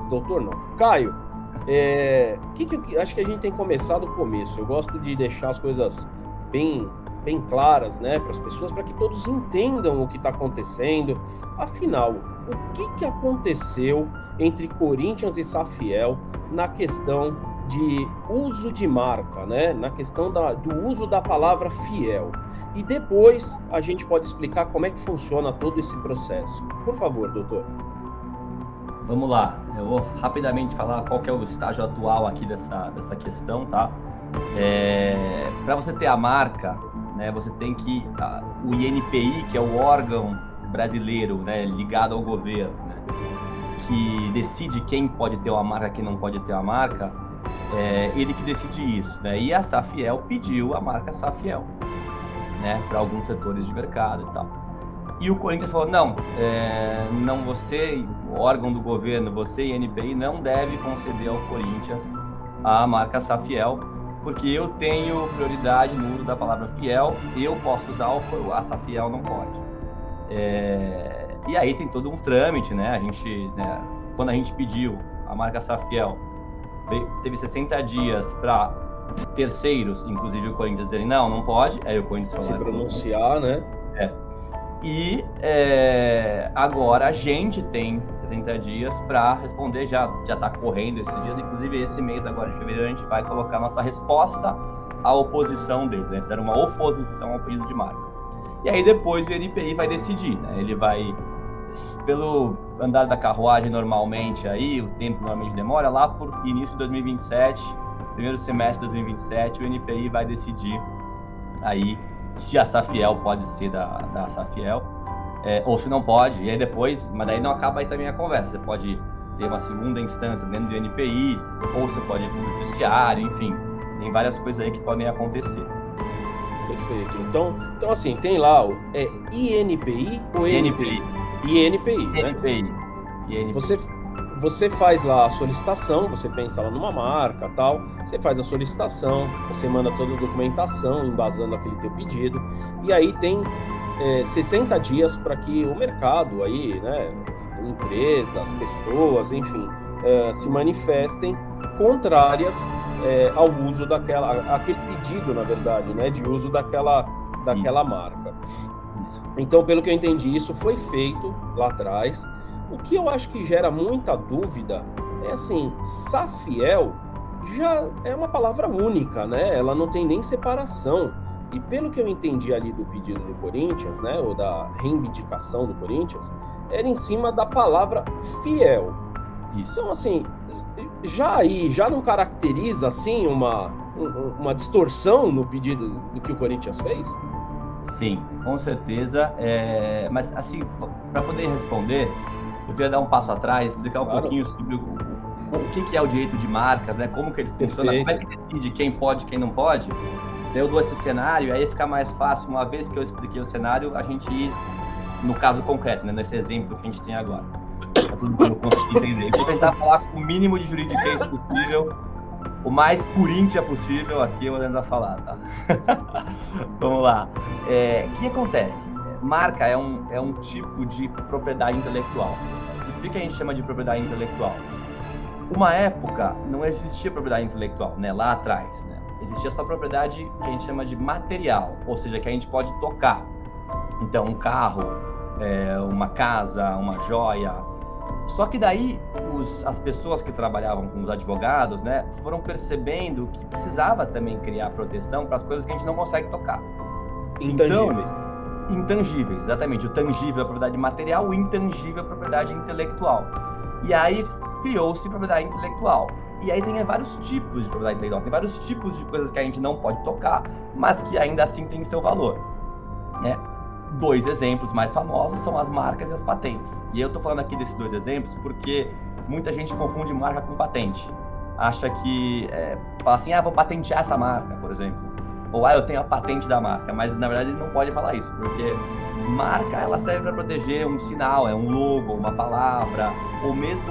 doutor não, Caio, acho que a gente tem que começar do começo. Eu gosto de deixar as coisas bem claras, né, para as pessoas, para que todos entendam o que está acontecendo. Afinal, o que aconteceu entre Corinthians e Safiel na questão de uso de marca, né, na questão do uso da palavra fiel? E depois a gente pode explicar como é que funciona todo esse processo. Por favor, doutor. Vamos lá, eu vou rapidamente falar qual que é o estágio atual aqui dessa questão, tá? Para você ter a marca, né, você tem que... o INPI, que é o órgão brasileiro, né, ligado ao governo, né, que decide quem pode ter uma marca, quem não pode ter uma marca, ele que decide isso, né? E a Safiel pediu a marca Safiel, né, para alguns setores de mercado e tal. E o Corinthians falou, não, você, o órgão do governo, você, INPI, não deve conceder ao Corinthians a marca Safiel, porque eu tenho prioridade no uso da palavra fiel, eu posso usar, a Safiel não pode. E aí tem todo um trâmite, né? Quando a gente pediu a marca Safiel, teve 60 dias para terceiros, inclusive o Corinthians, dizerem não pode, aí o Corinthians falou... Se pronunciar, né? E agora a gente tem 60 dias para responder, já está correndo esses dias, inclusive esse mês agora de fevereiro a gente vai colocar nossa resposta à oposição deles, né? Fizeram uma oposição ao pedido de marca. E aí depois o INPI vai decidir, né? Ele vai, pelo andar da carruagem normalmente, aí, o tempo normalmente demora, lá por início de 2027, primeiro semestre de 2027, o INPI vai decidir aí se a Safiel pode ser da Safiel, ou se não pode, e aí depois, mas daí não acaba aí também a conversa, você pode ter uma segunda instância dentro do NPI, ou você pode ir para o judiciário, enfim, tem várias coisas aí que podem acontecer. Perfeito, então assim, tem lá o INPI ou NPI? INPI, né? INPI. Você faz lá a solicitação, você pensa lá numa marca, tal, você faz a solicitação, você manda toda a documentação embasando aquele teu pedido, e aí tem 60 dias para que o mercado aí, né, empresas, pessoas, enfim, se manifestem contrárias ao uso aquele pedido, na verdade, né, de uso daquela marca. Isso. Então, pelo que eu entendi, isso foi feito lá atrás. O que eu acho que gera muita dúvida é assim, Safiel já é uma palavra única, né? Ela não tem nem separação. E pelo que eu entendi ali do pedido do Corinthians, né, ou da reivindicação do Corinthians, era em cima da palavra fiel. Isso. Então, assim, já não caracteriza assim uma distorção no pedido do que o Corinthians fez? Sim, com certeza. Mas assim, para poder responder, eu queria dar um passo atrás, explicar um pouquinho sobre o que é o direito de marcas, né? Como que ele funciona, como é que decide quem pode e quem não pode. Eu dou esse cenário, aí fica mais fácil, uma vez que eu expliquei o cenário, a gente ir no caso concreto, né? Nesse exemplo que a gente tem agora. Para todo mundo conseguir entender. Eu vou tentar falar com o mínimo de juridiquês possível, o mais Corinthians possível, aqui eu vou tentar falar, tá? Vamos lá. O que acontece? Marca é um tipo de propriedade intelectual. O que a gente chama de propriedade intelectual? Uma época não existia propriedade intelectual, né? Lá atrás, né? Existia só propriedade que a gente chama de material, ou seja, que a gente pode tocar. Então, um carro, uma casa, uma joia. Só que daí as pessoas que trabalhavam com os advogados, né, foram percebendo que precisava também criar proteção para as coisas que a gente não consegue tocar. Intangíveis. Então, intangíveis, exatamente. O tangível é a propriedade material, o intangível é a propriedade intelectual. E aí criou-se propriedade intelectual. E aí tem vários tipos de propriedade intelectual, tem vários tipos de coisas que a gente não pode tocar, mas que ainda assim tem seu valor, né? 2 exemplos mais famosos são as marcas e as patentes. E eu tô falando aqui desses 2 exemplos porque muita gente confunde marca com patente. Acha que, fala assim, vou patentear essa marca, por exemplo. Ou, eu tenho a patente da marca. Mas, na verdade, ele não pode falar isso, porque marca, ela serve para proteger um sinal, um logo, uma palavra, ou mesmo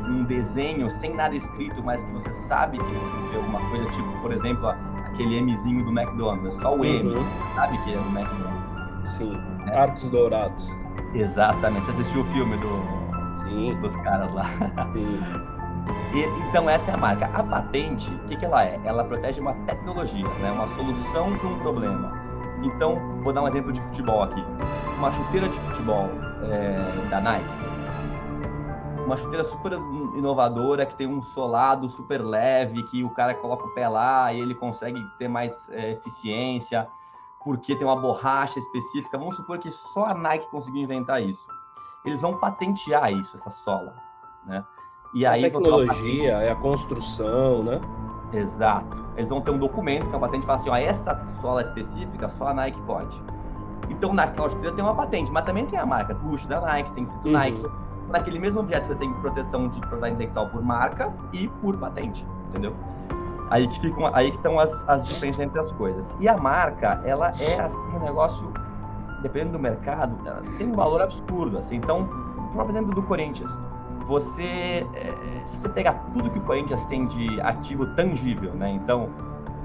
um desenho sem nada escrito, mas que você sabe que escreveu alguma coisa, tipo, por exemplo, aquele Mzinho do McDonald's, só o M, sabe que é o McDonald's. Sim, Arcos Dourados. Exatamente, você assistiu o filme Sim. dos caras lá. Sim. Então essa é a marca. A patente, o que ela é? Ela protege uma tecnologia, né? Uma solução para um problema. Então, vou dar um exemplo de futebol aqui. Uma chuteira de futebol da Nike. Uma chuteira super inovadora, que tem um solado super leve, que o cara coloca o pé lá e ele consegue ter mais eficiência, porque tem uma borracha específica. Vamos supor que só a Nike conseguiu inventar isso. Eles vão patentear isso, essa sola, né? E aí a tecnologia, é a construção, né? Exato. Eles vão ter um documento, que é uma patente, que fala assim, ó, essa sola específica só a Nike pode. Então, naquela chuteira tem uma patente, mas também tem a marca Push da Nike, tem escrito Nike. Naquele mesmo objeto você tem proteção de propriedade intelectual por marca e por patente, entendeu? Aí que estão as diferenças entre as coisas. E a marca, ela é assim um negócio, dependendo do mercado, ela tem um valor absurdo, assim. Então, o próprio exemplo do Corinthians, se você pegar tudo que o Corinthians tem de ativo tangível, né? Então,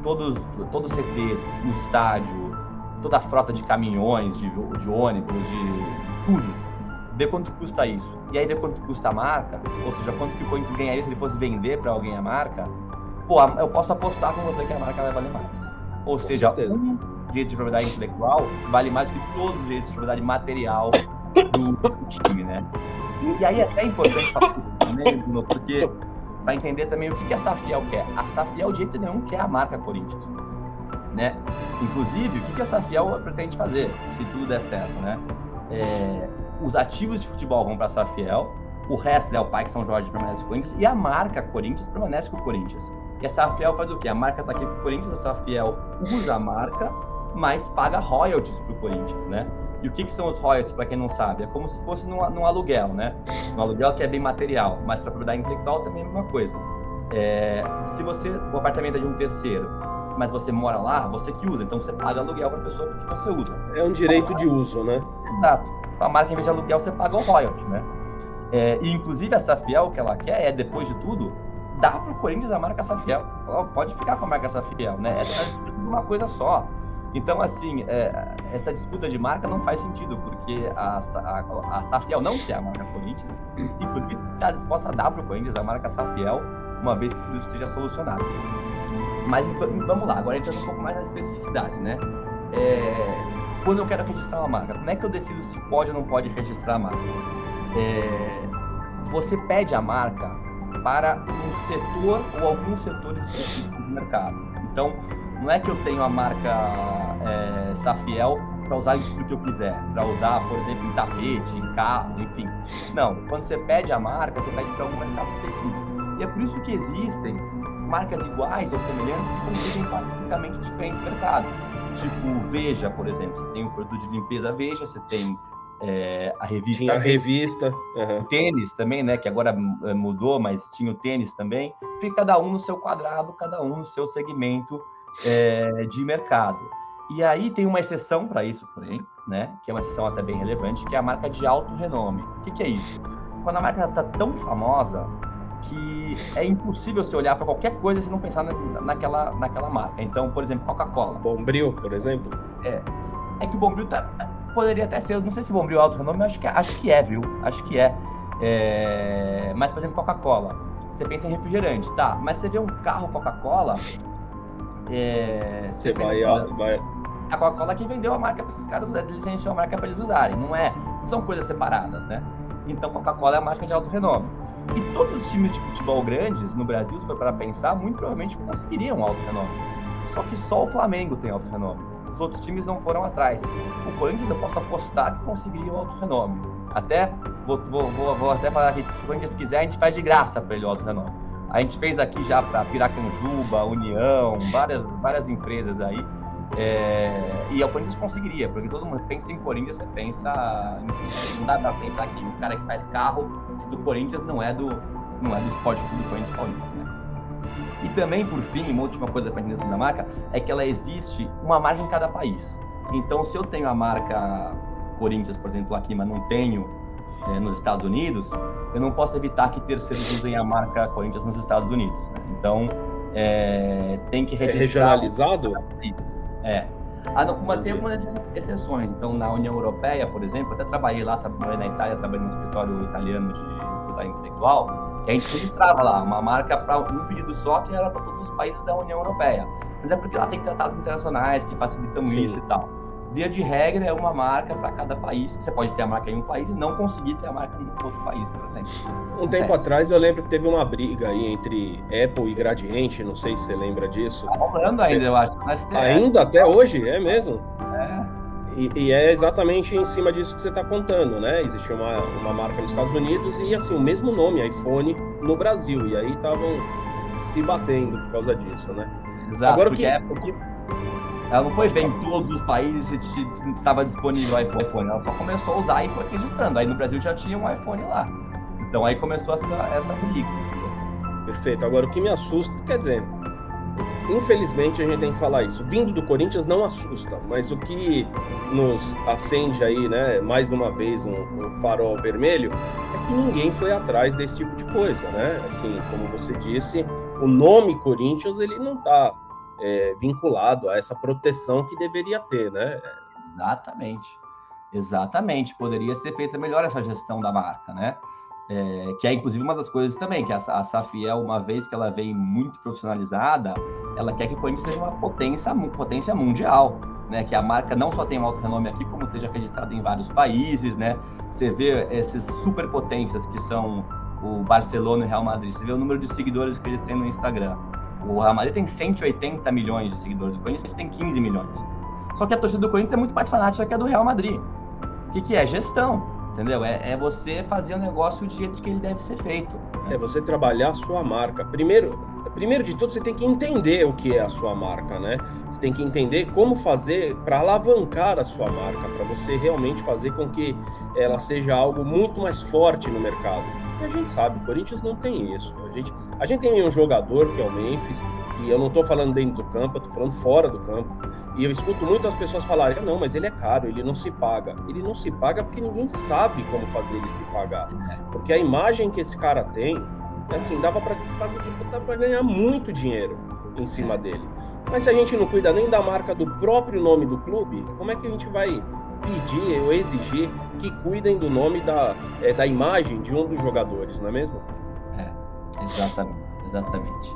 todo o CT no estádio, toda a frota de caminhões, de ônibus, de tudo, vê quanto custa isso. E aí vê quanto custa a marca, ou seja, quanto que o Corinthians ganharia se ele fosse vender para alguém a marca. Pô, eu posso apostar com você que a marca vai valer mais. Ou seja, um direito de propriedade intelectual vale mais que todos os direitos de propriedade material do time, né? E aí é até importante falar isso também, Bruno, porque para entender também o que a Safiel quer. A Safiel de jeito nenhum quer a marca Corinthians, né? Inclusive, o que a Safiel pretende fazer, se tudo der certo, né? Os ativos de futebol vão para a Safiel, o resto, né, o Parque São Jorge permanece com o Corinthians e a marca Corinthians permanece com o Corinthians. E a Safiel faz o quê? A marca está aqui com o Corinthians, a Safiel usa a marca, mas paga royalties para o Corinthians, né? E o que são os royalties, para quem não sabe? É como se fosse num aluguel, né? Um aluguel que é bem material, mas para propriedade intelectual também é a mesma coisa. Se o apartamento é de um terceiro, mas você mora lá, você que usa, então você paga aluguel para a pessoa porque você usa. É um direito de uso, né? Exato. A marca, em vez de aluguel, você paga o royalty, né? E inclusive a Safiel, o que ela quer depois de tudo, dar para o Corinthians a marca Safiel. Pode ficar com a marca Safiel, né? É uma coisa só. Então, assim, essa disputa de marca não faz sentido, porque a Safiel não quer a marca Corinthians, inclusive está disposta a dar para o Corinthians a marca Safiel, uma vez que tudo isso esteja solucionado. Mas vamos lá, agora entrando um pouco mais na especificidade, né? Quando eu quero registrar uma marca, como é que eu decido se pode ou não pode registrar a marca? Você pede a marca para um setor ou alguns setores específicos do mercado. Então, não é que eu tenho a marca Safiel para usar em tudo que eu quiser, para usar, por exemplo, em tapete, em carro, enfim. Não, quando você pede a marca, você pede para algum mercado específico. E é por isso que existem marcas iguais ou semelhantes que competem em praticamente diferentes mercados. Tipo Veja, por exemplo, você tem um produto de limpeza Veja, você tem a revista. Tinha a revista. O tênis também, né? Que agora mudou, mas tinha o tênis também. Fica cada um no seu quadrado, cada um no seu segmento de mercado. E aí tem uma exceção para isso, porém, né? Que é uma exceção até bem relevante, que é a marca de alto renome. O que é isso? Quando a marca está tão famosa que é impossível você olhar para qualquer coisa e você não pensar naquela marca. Então, por exemplo, Coca-Cola. Bombril, por exemplo? É que o Bombril poderia até ser, não sei se o Bombril é alto renome, acho que é, viu? Acho que é. Mas, por exemplo, Coca-Cola. Você pensa em refrigerante, tá? Mas você vê um carro Coca-Cola, você vai... A Coca-Cola que vendeu a marca para esses caras, licenciou a marca para eles usarem. Não são coisas separadas, né? Então, Coca-Cola é a marca de alto renome. E todos os times de futebol grandes no Brasil, se for para pensar, muito provavelmente conseguiriam alto renome. Só que só o Flamengo tem alto renome. Os outros times não foram atrás. O Corinthians eu posso apostar que conseguiria o alto renome. Até, vou até falar aqui, se o Corinthians quiser, a gente faz de graça para ele o alto renome. A gente fez aqui já para Piracanjuba, União, várias empresas aí. E o Corinthians conseguiria, porque todo mundo pensa em Corinthians, você pensa... Não dá pra pensar que o cara que faz carro, se do Corinthians, não é do Esporte Clube do Corinthians Paulista, né? E também, por fim, uma última coisa para entender sobre a marca, é que ela existe uma marca em cada país. Então, se eu tenho a marca Corinthians, por exemplo, aqui, mas não tenho nos Estados Unidos, eu não posso evitar que terceiros usem a marca Corinthians nos Estados Unidos, né? Então, tem que registrar... regionalizado? Tem algumas exceções. Então, na União Europeia, por exemplo, eu até trabalhei lá, trabalhei na Itália, trabalhei no escritório italiano de propriedade intelectual, e a gente registrava lá uma marca para um pedido só que era para todos os países da União Europeia. Mas é porque lá tem tratados internacionais que facilitam isso e tal. Via de regra, é uma marca para cada país. Você pode ter a marca em um país e não conseguir ter a marca em outro país, por exemplo. Um tempo atrás, eu lembro que teve uma briga aí entre Apple e Gradiente, não sei se você lembra disso. Tá rolando ainda, eu acho. Ainda? Até hoje? É mesmo? É. E é exatamente em cima disso que você está contando, né? Existia uma marca nos Estados Unidos e, assim, o mesmo nome, iPhone, no Brasil. E aí estavam se batendo por causa disso, né? Exato, agora, porque ela não foi bem em todos os países que estava disponível o iPhone. Ela só começou a usar e foi registrando. Aí no Brasil já tinha um iPhone lá. Então aí começou essa briga. Perfeito. Agora, o que me assusta, quer dizer, infelizmente a gente tem que falar isso. Vindo do Corinthians não assusta, mas o que nos acende aí, né, mais uma vez um farol vermelho, é que ninguém foi atrás desse tipo de coisa, né? Assim, como você disse, o nome Corinthians, ele não está vinculado a essa proteção que deveria ter, né? Exatamente. Poderia ser feita melhor essa gestão da marca, né? Que é, inclusive, uma das coisas também, que a Safiel, uma vez que ela vem muito profissionalizada, ela quer que o Corinthians seja uma potência mundial, né? Que a marca não só tenha um alto renome aqui, como esteja registrada em vários países, né? Você vê esses superpotências que são o Barcelona e o Real Madrid, você vê o número de seguidores que eles têm no Instagram. O Real Madrid tem 180 milhões de seguidores, o Corinthians tem 15 milhões. Só que a torcida do Corinthians é muito mais fanática que a do Real Madrid. O que é? Gestão, entendeu? É você fazer o negócio do jeito que ele deve ser feito. Né? É você trabalhar a sua marca. Primeiro de tudo, você tem que entender o que é a sua marca, né? Você tem que entender como fazer para alavancar a sua marca, para você realmente fazer com que ela seja algo muito mais forte no mercado. E a gente sabe, o Corinthians não tem isso. A gente tem um jogador que é o Memphis, e eu não estou falando dentro do campo, eu estou falando fora do campo. E eu escuto muitas pessoas falarem, não, mas ele é caro, ele não se paga. Ele não se paga porque ninguém sabe como fazer ele se pagar. Porque a imagem que esse cara tem, assim, dava para ganhar muito dinheiro em cima dele. Mas se a gente não cuida nem da marca do próprio nome do clube, como é que a gente vai pedir ou exigir que cuidem do nome da imagem de um dos jogadores, não é mesmo? Exatamente.